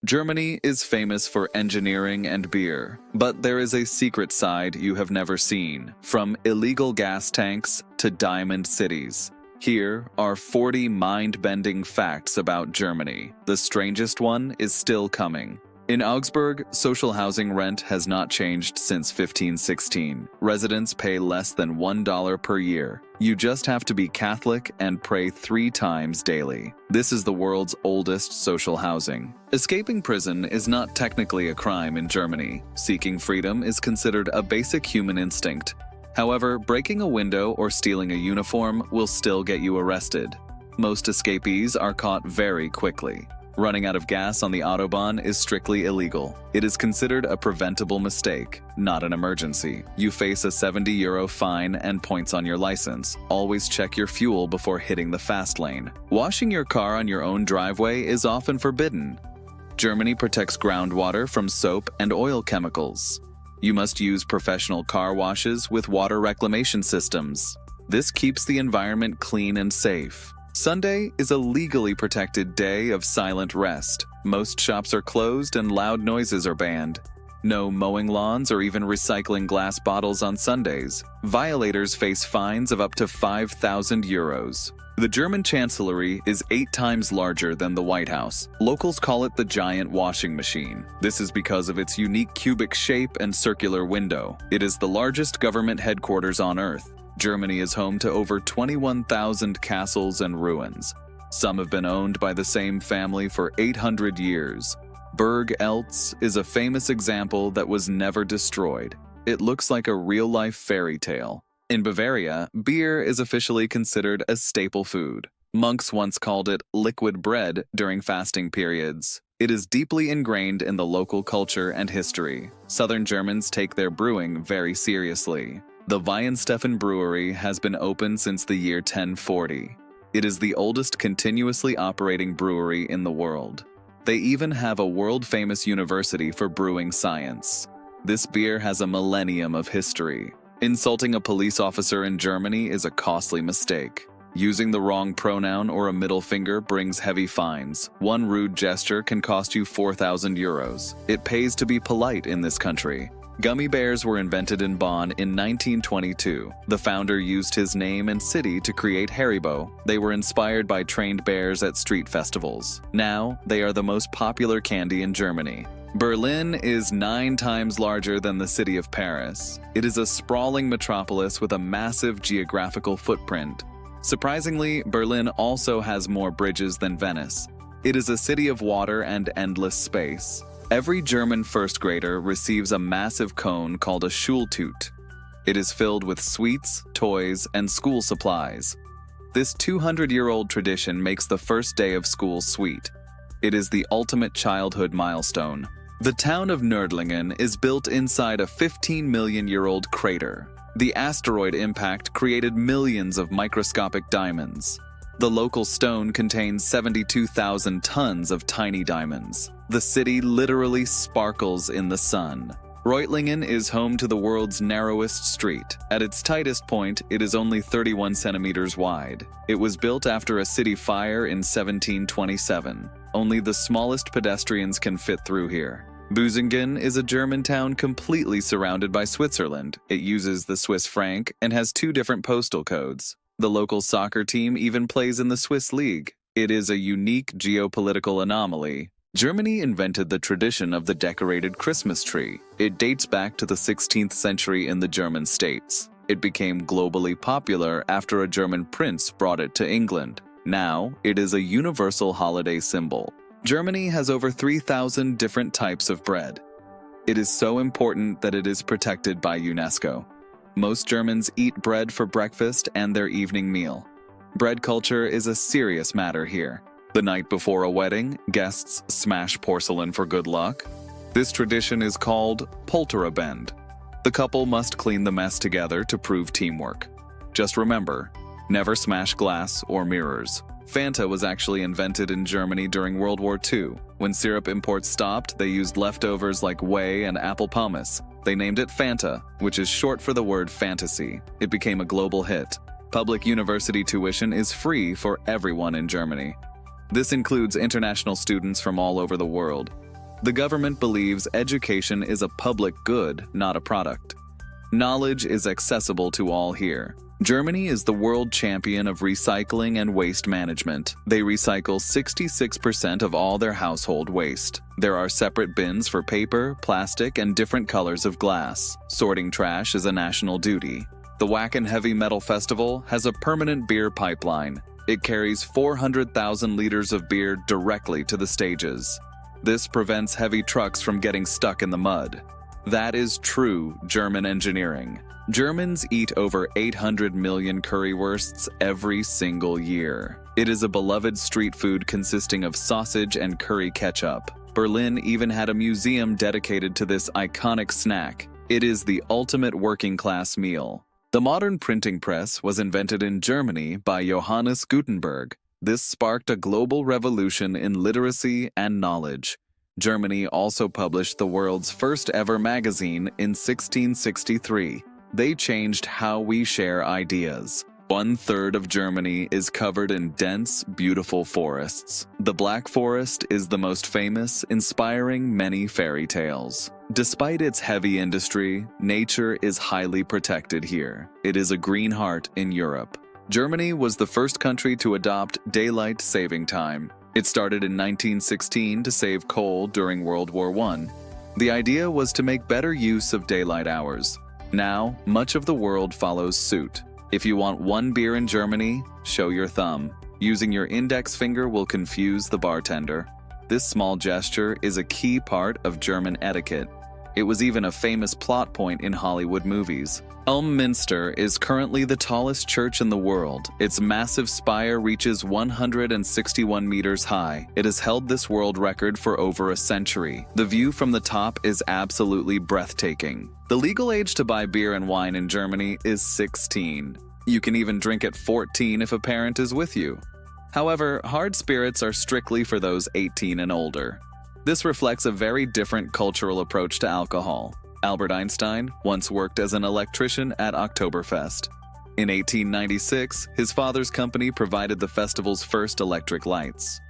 Germany is famous for engineering and beer, but there is a secret side you have never seen, from illegal gas tanks to diamond cities. Here are 40 mind-bending facts about Germany. The strangest one is still coming. In Augsburg, social housing rent has not changed since 1516. Residents pay less than $1 per year. You just have to be Catholic and pray 3 times daily. This is the world's oldest social housing. Escaping prison is not technically a crime in Germany. Seeking freedom is considered a basic human instinct. However, breaking a window or stealing a uniform will still get you arrested. Most escapees are caught very quickly. Running out of gas on the Autobahn is strictly illegal. It is considered a preventable mistake, not an emergency. You face a €70 fine and points on your license. Always check your fuel before hitting the fast lane. Washing your car on your own driveway is often forbidden. Germany protects groundwater from soap and oil chemicals. You must use professional car washes with water reclamation systems. This keeps the environment clean and safe. Sunday is a legally protected day of silent rest. Most shops are closed and loud noises are banned. No mowing lawns or even recycling glass bottles on Sundays. Violators face fines of up to €5,000. The German Chancellery is 8 times larger than the White House. Locals call it the giant washing machine. This is because of its unique cubic shape and circular window. It is the largest government headquarters on Earth. Germany is home to over 21,000 castles and ruins. Some have been owned by the same family for 800 years. Burg Eltz is a famous example that was never destroyed. It looks like a real-life fairy tale. In Bavaria, beer is officially considered a staple food. Monks once called it liquid bread during fasting periods. It is deeply ingrained in the local culture and history. Southern Germans take their brewing very seriously. The Weihenstephan Brewery has been open since the year 1040. It is the oldest continuously operating brewery in the world. They even have a world-famous university for brewing science. This beer has a millennium of history. Insulting a police officer in Germany is a costly mistake. Using the wrong pronoun or a middle finger brings heavy fines. One rude gesture can cost you €4,000. It pays to be polite in this country. Gummy bears were invented in Bonn in 1922. The founder used his name and city to create Haribo. They were inspired by trained bears at street festivals. Now, they are the most popular candy in Germany. Berlin is 9 times larger than the city of Paris. It is a sprawling metropolis with a massive geographical footprint. Surprisingly, Berlin also has more bridges than Venice. It is a city of water and endless space. Every German first grader receives a massive cone called a Schultüte. It is filled with sweets, toys, and school supplies. This 200-year-old tradition makes the first day of school sweet. It is the ultimate childhood milestone. The town of Nördlingen is built inside a 15-million-year-old crater. The asteroid impact created millions of microscopic diamonds. The local stone contains 72,000 tons of tiny diamonds. The city literally sparkles in the sun. Reutlingen is home to the world's narrowest street. At its tightest point, it is only 31 centimeters wide. It was built after a city fire in 1727. Only the smallest pedestrians can fit through here. Busingen is a German town completely surrounded by Switzerland. It uses the Swiss franc and has 2 different postal codes. The local soccer team even plays in the Swiss League. It is a unique geopolitical anomaly. Germany invented the tradition of the decorated Christmas tree. It dates back to the 16th century in the German states. It became globally popular after a German prince brought it to England. Now, it is a universal holiday symbol. Germany has over 3,000 different types of bread. It is so important that it is protected by UNESCO. Most Germans eat bread for breakfast and their evening meal. Bread culture is a serious matter here. The night before a wedding, guests smash porcelain for good luck. This tradition is called Polterabend. The couple must clean the mess together to prove teamwork. Just remember, never smash glass or mirrors. Fanta was actually invented in Germany during World War II. When syrup imports stopped, they used leftovers like whey and apple pomace. They named it Fanta, which is short for the word fantasy. It became a global hit. Public university tuition is free for everyone in Germany. This includes international students from all over the world. The government believes education is a public good, not a product. Knowledge is accessible to all here. Germany is the world champion of recycling and waste management. They recycle 66% of all their household waste. There are separate bins for paper, plastic, and different colors of glass. Sorting trash is a national duty. The Wacken Heavy Metal Festival has a permanent beer pipeline. It carries 400,000 liters of beer directly to the stages. This prevents heavy trucks from getting stuck in the mud. That is true German engineering. Germans eat over 800 million currywursts every single year. It is a beloved street food consisting of sausage and curry ketchup. Berlin even had a museum dedicated to this iconic snack. It is the ultimate working-class meal. The modern printing press was invented in Germany by Johannes Gutenberg. This sparked a global revolution in literacy and knowledge. Germany also published the world's first ever magazine in 1663. They changed how we share ideas. 1/3 of Germany is covered in dense, beautiful forests. The Black Forest is the most famous, inspiring many fairy tales. Despite its heavy industry, nature is highly protected here. It is a green heart in Europe. Germany was the first country to adopt daylight saving time. It started in 1916 to save coal during World War I. The idea was to make better use of daylight hours. Now, much of the world follows suit. If you want one beer in Germany, show your thumb. Using your index finger will confuse the bartender. This small gesture is a key part of German etiquette. It was even a famous plot point in Hollywood movies. Ulm Minster is currently the tallest church in the world. Its massive spire reaches 161 meters high. It has held this world record for over a century. The view from the top is absolutely breathtaking. The legal age to buy beer and wine in Germany is 16. You can even drink at 14 if a parent is with you. However, hard spirits are strictly for those 18 and older. This reflects a very different cultural approach to alcohol. Albert Einstein once worked as an electrician at Oktoberfest. In 1896, his father's company provided the festival's first electric lights.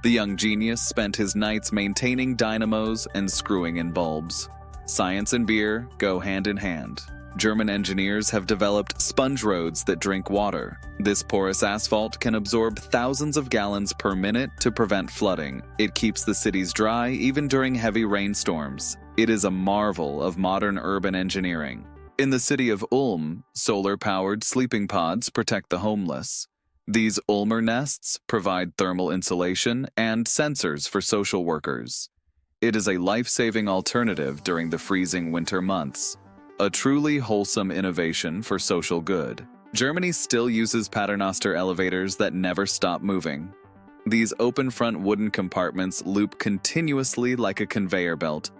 The young genius spent his nights maintaining dynamos and screwing in bulbs. Science and beer go hand in hand. German engineers have developed sponge roads that drink water. This porous asphalt can absorb thousands of gallons per minute to prevent flooding. It keeps the cities dry even during heavy rainstorms. It is a marvel of modern urban engineering. In the city of Ulm, solar-powered sleeping pods protect the homeless. These Ulmer nests provide thermal insulation and sensors for social workers. It is a life-saving alternative during the freezing winter months. A truly wholesome innovation for social good. Germany still uses paternoster elevators that never stop moving. These open-front wooden compartments loop continuously like a conveyor belt.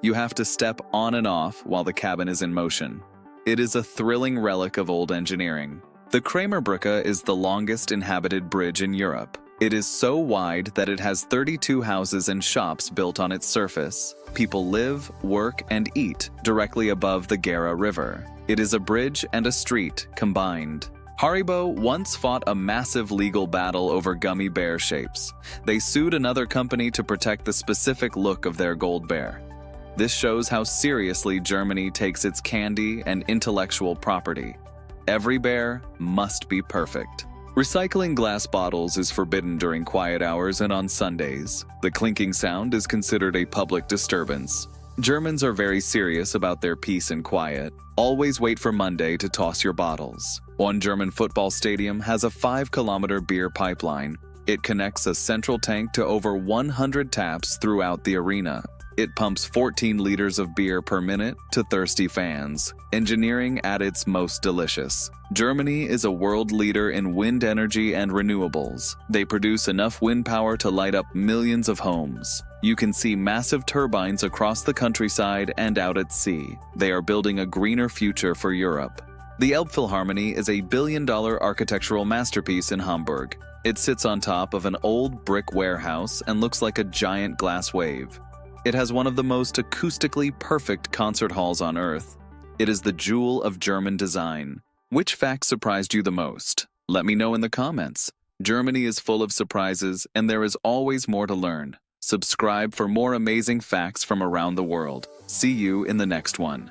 You have to step on and off while the cabin is in motion. It is a thrilling relic of old engineering. The Kramerbrücke is the longest inhabited bridge in Europe. It is so wide that it has 32 houses and shops built on its surface. People live, work, and eat directly above the Gera River. It is a bridge and a street combined. Haribo once fought a massive legal battle over gummy bear shapes. They sued another company to protect the specific look of their gold bear. This shows how seriously Germany takes its candy and intellectual property. Every bear must be perfect. Recycling glass bottles is forbidden during quiet hours and on Sundays. The clinking sound is considered a public disturbance. Germans are very serious about their peace and quiet. Always wait for Monday to toss your bottles. One German football stadium has a 5-kilometer beer pipeline. It connects a central tank to over 100 taps throughout the arena. It pumps 14 liters of beer per minute to thirsty fans. Engineering at its most delicious. Germany is a world leader in wind energy and renewables. They produce enough wind power to light up millions of homes. You can see massive turbines across the countryside and out at sea. They are building a greener future for Europe. The Elbphilharmonie is a billion-dollar architectural masterpiece in Hamburg. It sits on top of an old brick warehouse and looks like a giant glass wave. It has one of the most acoustically perfect concert halls on Earth. It is the jewel of German design. Which fact surprised you the most? Let me know in the comments. Germany is full of surprises, and there is always more to learn. Subscribe for more amazing facts from around the world. See you in the next one.